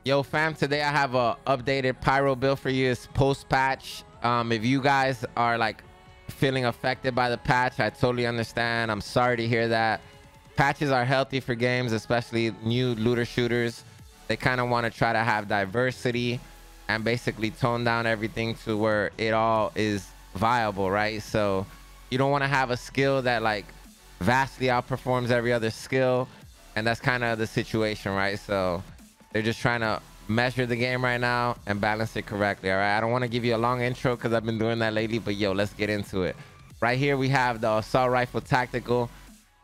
Yo fam, today I have a updated pyro build for you. It's post patch. If you guys are like feeling affected by the patch, I totally understand. I'm sorry to hear that. Patches are healthy for games, especially new looter shooters. They kind of want to try to have diversity and basically tone down everything to where it all is viable, right? So you don't want to have a skill that like vastly outperforms every other skill, and that's kind of the situation, right? So they're just trying to measure the game right now and balance it correctly. All right, I don't want to give you a long intro because I've been doing that lately, but yo, let's get into it. Right here we have the assault rifle tactical.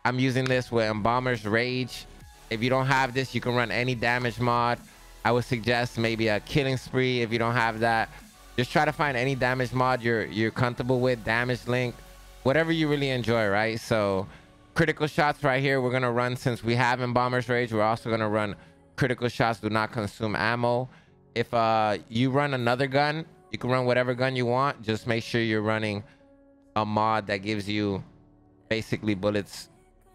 I'm using this with Embalmer's Rage. If you don't have this, you can run any damage mod. I would suggest maybe a killing spree. If you don't have that, just try to find any damage mod you're comfortable with. Damage link, whatever you really enjoy, right? So critical shots right here we're gonna run. Since we have Embalmer's Rage, we're also gonna run critical shots do not consume ammo. If you run another gun, you can run whatever gun you want. Just make sure you're running a mod that gives you basically bullets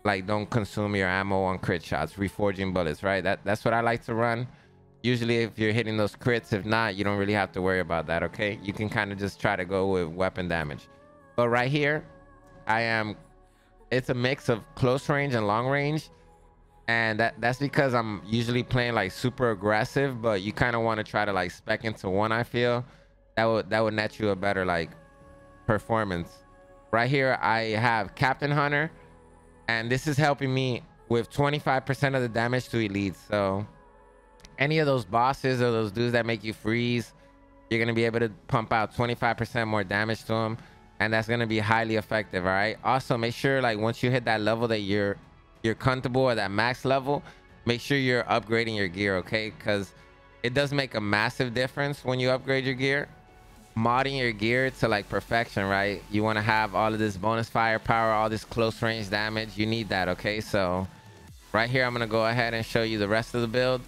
like don't consume your ammo on crit shots, reforging bullets, right? That's what I like to run usually. If you're hitting those crits, if not, you don't really have to worry about that. Okay, you can kind of just try to go with weapon damage. But right here it's a mix of close range and long range, and that's because I'm usually playing like super aggressive, but you kind of want to try to like spec into one. I feel that would net you a better like performance. Right here I have Captain Hunter, and this is helping me with 25% of the damage to elites. So any of those bosses or those dudes that make you freeze, you're going to be able to pump out 25% more damage to them, and that's going to be highly effective. All right, also make sure like once you hit that level that you're comfortable at that max level, make sure you're upgrading your gear, okay? Because it does make a massive difference when you upgrade your gear. Modding your gear to like perfection, right? You want to have all of this bonus firepower, all this close range damage. You need that, okay? So right here I'm gonna go ahead and show you the rest of the build.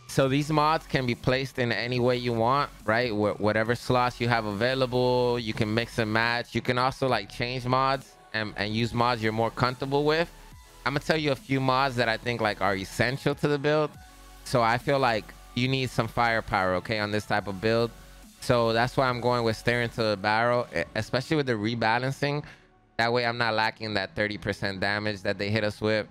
So these mods can be placed in any way you want, right? Whatever slots you have available, you can mix and match. You can also like change mods and use mods you're more comfortable with. I'm gonna tell you a few mods that I think like are essential to the build. So I feel like you need some firepower, okay, on this type of build. So that's why I'm going with Staring to the Barrel, especially with the rebalancing. That way I'm not lacking that 30% damage that they hit us with.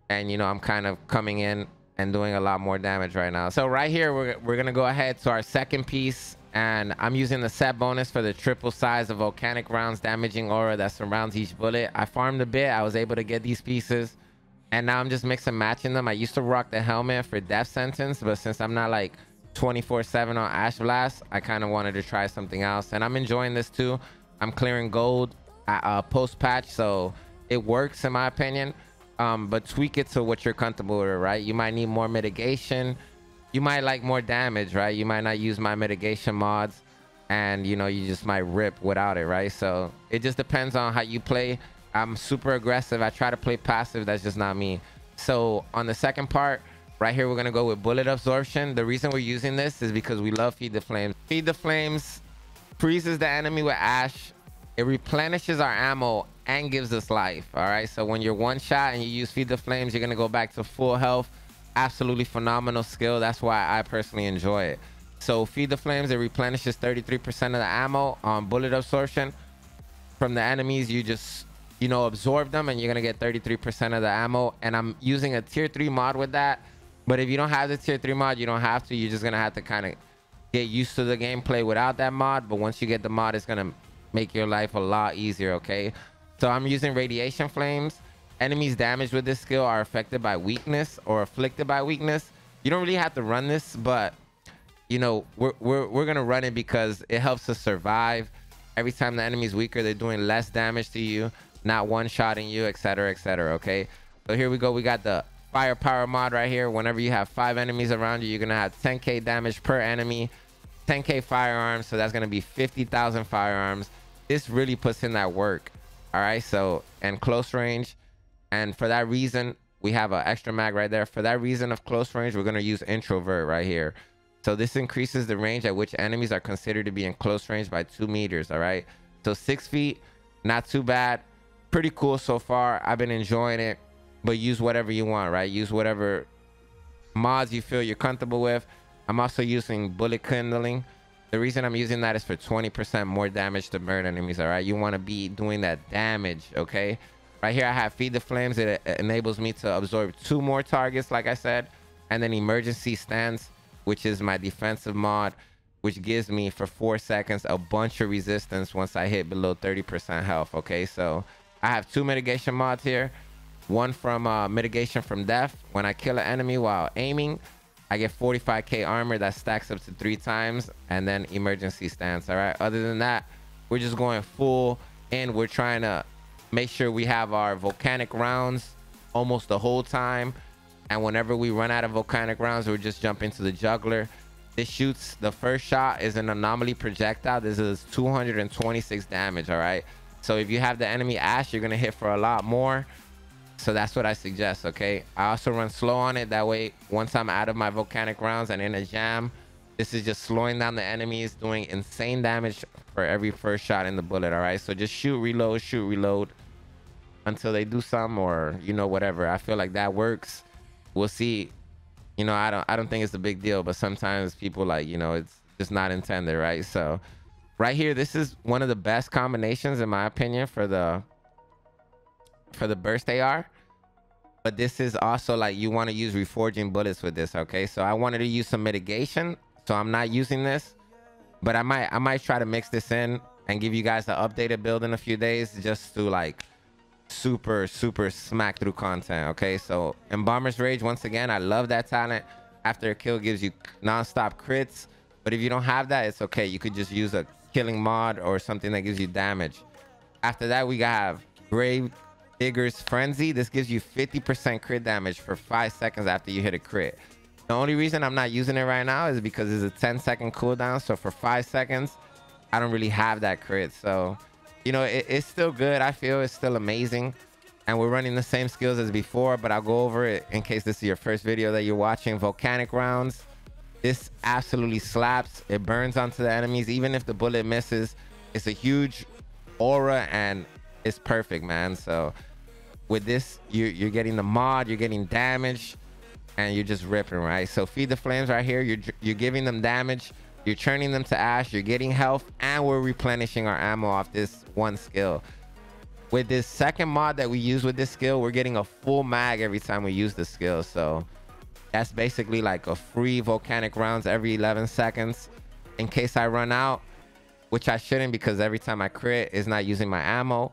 And, you know, I'm kind of coming in and doing a lot more damage right now. So right here, we're going to go ahead to our second piece. And I'm using the set bonus for the triple size of volcanic rounds damaging aura that surrounds each bullet. I farmed a bit. I was able to get these pieces. And now I'm just mixing and matching them. I used to rock the helmet for death sentence, but since I'm not like 24/7 on Ash Blast, I kind of wanted to try something else, and I'm enjoying this too. I'm clearing gold post patch, so it works in my opinion. But tweak it to what you're comfortable with, right? You might need more mitigation, you might like more damage, right? You might not use my mitigation mods, and you know, you just might rip without it, right? So it just depends on how you play. I'm super aggressive. I try to play passive. That's just not me. So on the second part right here, we're going to go with bullet absorption. The reason we're using this is because we love Feed the Flames. Feed the Flames freezes the enemy with Ash. It replenishes our ammo and gives us life. All right, so when you're one shot and you use Feed the Flames, you're going to go back to full health. Absolutely phenomenal skill. That's why I personally enjoy it. So Feed the Flames, it replenishes 33% of the ammo on bullet absorption from the enemies. You just, you know, absorb them and you're going to get 33% of the ammo. And I'm using a tier 3 mod with that. But if you don't have the tier 3 mod, you don't have to. You're just going to have to kind of get used to the gameplay without that mod. But once you get the mod, it's going to make your life a lot easier, okay? So I'm using Radiation Flames. Enemies damaged with this skill are affected by weakness or afflicted by weakness. You don't really have to run this, but, you know, we're going to run it because it helps us survive. Every time the enemy's weaker, they're doing less damage to you, not one-shotting you, etc., etc., okay? So here we go. We got the firepower mod right here. Whenever you have 5 enemies around you, you're gonna have 10k damage per enemy, 10k firearms, so that's gonna be 50,000 firearms. This really puts in that work. All right, so and close range, and for that reason we have an extra mag right there. For that reason of close range, we're gonna use introvert right here. So this increases the range at which enemies are considered to be in close range by 2 meters. All right, so 6 feet, not too bad, pretty cool so far. I've been enjoying it. But use whatever you want, right? Use whatever mods you feel you're comfortable with. I'm also using bullet kindling. The reason I'm using that is for 20% more damage to burn enemies. All right, you want to be doing that damage. Okay, right here I have feed the flames. It enables me to absorb 2 more targets, like I said, and then emergency stance, which is my defensive mod, which gives me for 4 seconds a bunch of resistance once I hit below 30% health. Okay, so I have 2 mitigation mods here. One from mitigation from death. When I kill an enemy while aiming, I get 45k armor that stacks up to 3 times, and then emergency stance. All right, other than that, we're just going full in. We're trying to make sure we have our volcanic rounds almost the whole time, and whenever we run out of volcanic rounds, we're just jumping to the juggler. This shoots, the first shot is an anomaly projectile. This is 226 damage. All right, so if you have the enemy Ash, you're gonna hit for a lot more. So that's what I suggest. Okay, I also run slow on it. That way, once I'm out of my volcanic rounds and in a jam, this is just slowing down the enemies, doing insane damage for every first shot in the bullet. All right, so just shoot reload until they do something, or you know, whatever. I feel like that works. We'll see. You know, I don't think it's a big deal, but sometimes people, like, you know, it's just not intended, right? So right here, this is one of the best combinations in my opinion for the burst AR. But this is also like, you want to use reforging bullets with this. Okay, so I wanted to use some mitigation, so I'm not using this, but I might try to mix this in and give you guys the updated build in a few days, just to like super smack through content. Okay, so Embalmer's Rage, once again, I love that talent. After a kill gives you non-stop crits, but if you don't have that, it's okay. You could just use a killing mod or something that gives you damage. After that, we have Grave Digger's Frenzy. This gives you 50% crit damage for 5 seconds after you hit a crit. The only reason I'm not using it right now is because it's a 10-second cooldown, so for 5 seconds I don't really have that crit. So, you know, it's still good. I feel it's still amazing, and we're running the same skills as before, but I'll go over it in case this is your first video that you're watching. Volcanic rounds, this absolutely slaps. It burns onto the enemies. Even if the bullet misses, it's a huge aura and it's perfect, man. So with this, you're getting the mod, you're getting damage, and you're just ripping, right? So feed the flames right here. You're giving them damage, you're turning them to ash, you're getting health, and we're replenishing our ammo off this one skill. With this second mod that we use with this skill, we're getting a full mag every time we use the skill. So that's basically like a free volcanic rounds every 11 seconds in case I run out, which I shouldn't, because every time I crit is not using my ammo.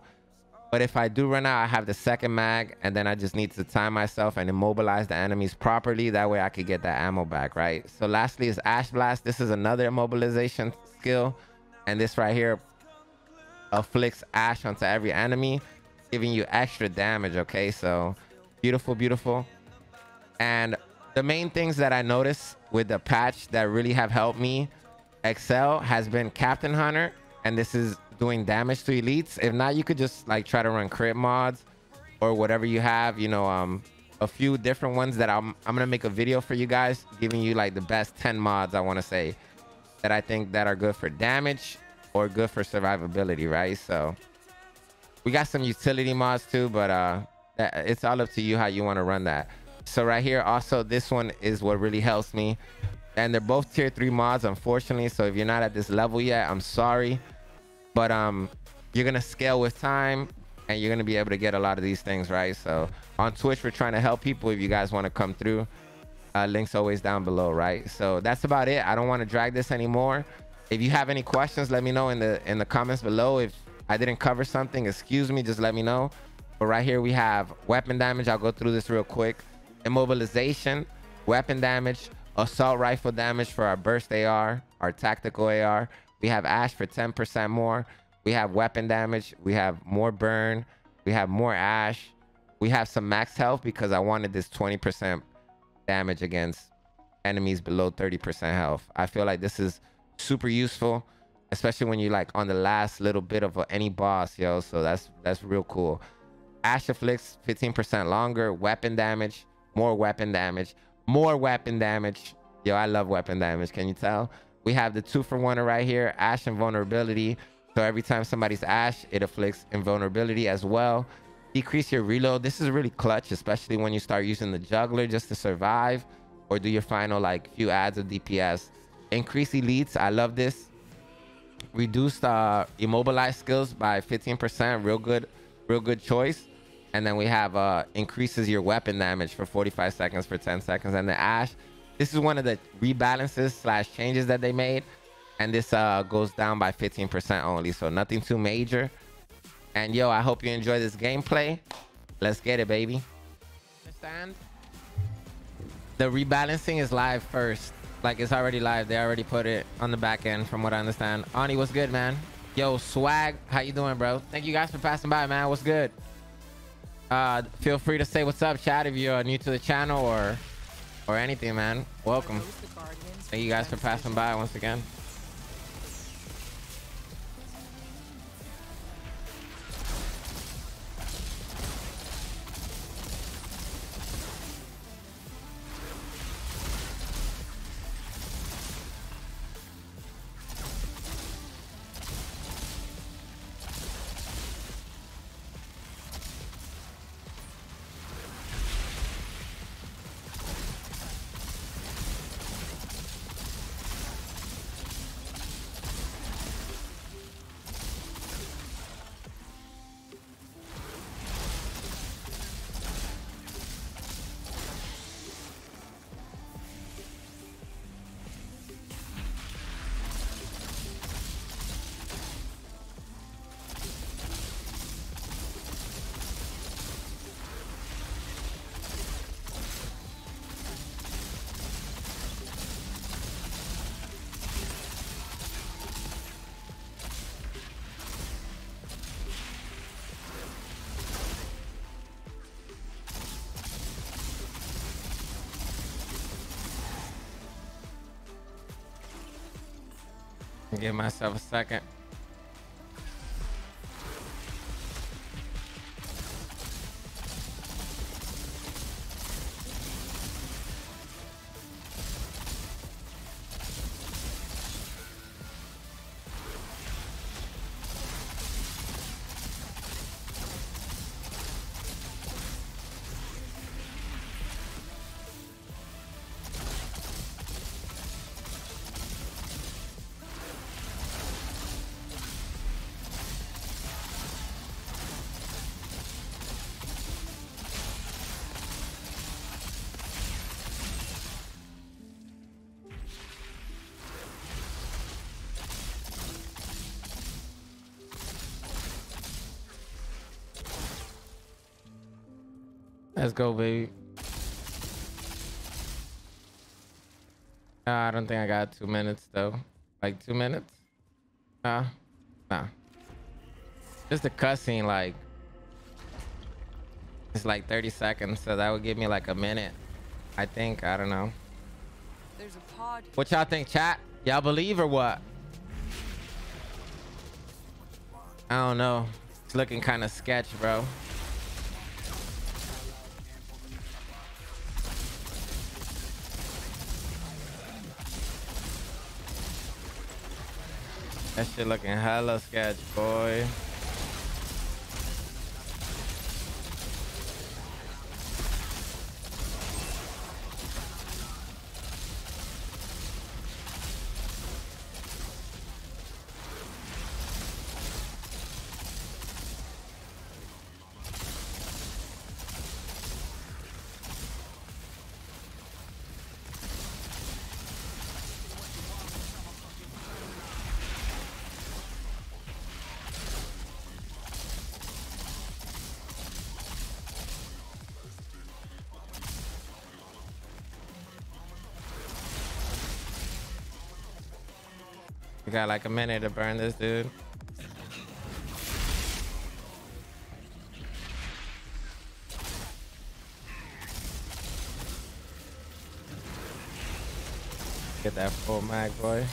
But if I do run out, I have the second mag, and then I just need to time myself and immobilize the enemies properly. That way I could get that ammo back, right? So lastly is Ash Blast. This is another immobilization skill, and this right here afflicts ash onto every enemy, giving you extra damage. Okay, so beautiful. And the main things that I noticed with the patch that really have helped me excel has been Captain Hunter, and this is doing damage to elites. If not, you could just like try to run crit mods or whatever you have, you know, a few different ones that I'm gonna make a video for you guys, giving you like the best 10 mods, I want to say, that I think that are good for damage or good for survivability, right? So we got some utility mods too, but it's all up to you how you want to run that. So right here also, this one is what really helps me, and they're both tier 3 mods, unfortunately. So if you're not at this level yet, I'm sorry, but you're gonna scale with time, and you're gonna be able to get a lot of these things, right? So on Twitch, we're trying to help people. If you guys want to come through, links always down below, right? So that's about it. I don't want to drag this anymore. If you have any questions, let me know in the comments below. If I didn't cover something, excuse me, just let me know. But right here we have weapon damage. I'll go through this real quick. Immobilization, weapon damage, assault rifle damage for our burst AR, our tactical AR. We have ash for 10% more. We have weapon damage. We have more burn. We have more ash. We have some max health because I wanted this 20% damage against enemies below 30% health. I feel like this is super useful, especially when you like on the last little bit of any boss, yo. So that's real cool. Ash afflicts 15% longer. Weapon damage, more weapon damage, more weapon damage. Yo, I love weapon damage. Can you tell? We have the 2-for-1 right here, ash invulnerability. So every time somebody's ash, it afflicts invulnerability as well. Decrease your reload. This is really clutch, especially when you start using the juggler just to survive. or do your final like few adds of DPS. Increase elites. I love this. Reduced immobilize skills by 15%. Real good choice. And then we have increases your weapon damage for 45 seconds for 10 seconds. And the Ash, this is one of the rebalances slash changes that they made. And this goes down by 15% only. So nothing too major. And yo, I hope you enjoy this gameplay. Let's get it, baby. Understand? The rebalancing is live first. Like, it's already live. They already put it on the back end, from what I understand. Ani, what's good, man? Yo, Swag, how you doing, bro? Thank you guys for passing by, man. What's good? Feel free to say what's up, chat, if you're new to the channel or anything, man. Welcome. Thank you guys for passing by once again. Give myself a second. Let's go, baby. I don't think I got 2 minutes though. Like 2 minutes? Nah. Just a cutscene, like it's like 30 seconds, so that would give me like a minute. I think. I don't know. There's a pod. What y'all think, chat? Y'all believe or what? I don't know. It's looking kind of sketch, bro. That shit looking hella sketch, boy. We got like a minute to burn this dude. Get that full mag, boy.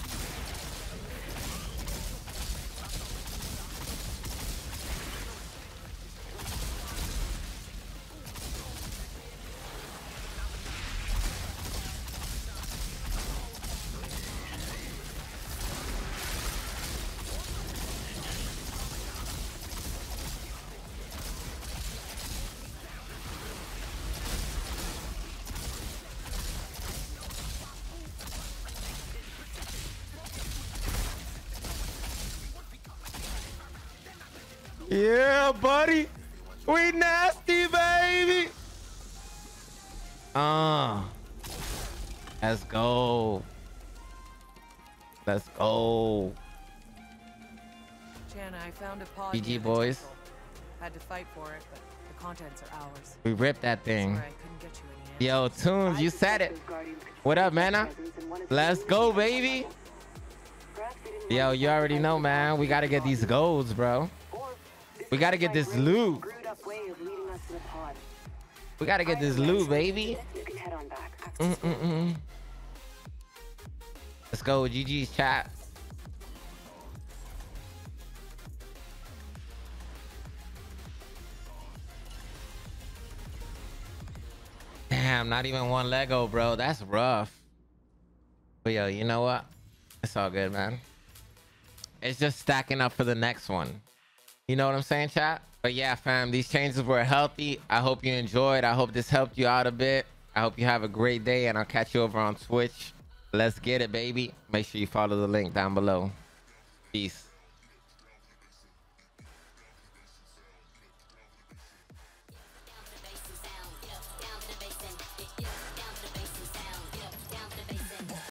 Yeah, buddy. We nasty, baby. Let's go. Let's go. Jana, I found a pod. GG, near the boys. temple. Had to fight for it, but the contents are ours. We ripped that thing. Sorry, I couldn't get you any Yo, Tunes, you said it. What up, man? Let's go, baby. Yo, you already know, man. We gotta get these golds, bro. We gotta get this loot. We gotta get this loot, baby. Let's go, GG's chat. Damn, not even one Lego, bro. That's rough. But yo, you know what? It's all good, man. It's just stacking up for the next one. You know what I'm saying, chat? But yeah, fam, these changes were healthy. I hope you enjoyed. I hope this helped you out a bit. I hope you have a great day, and I'll catch you over on Twitch. Let's get it, baby. Make sure you follow the link down below. Peace.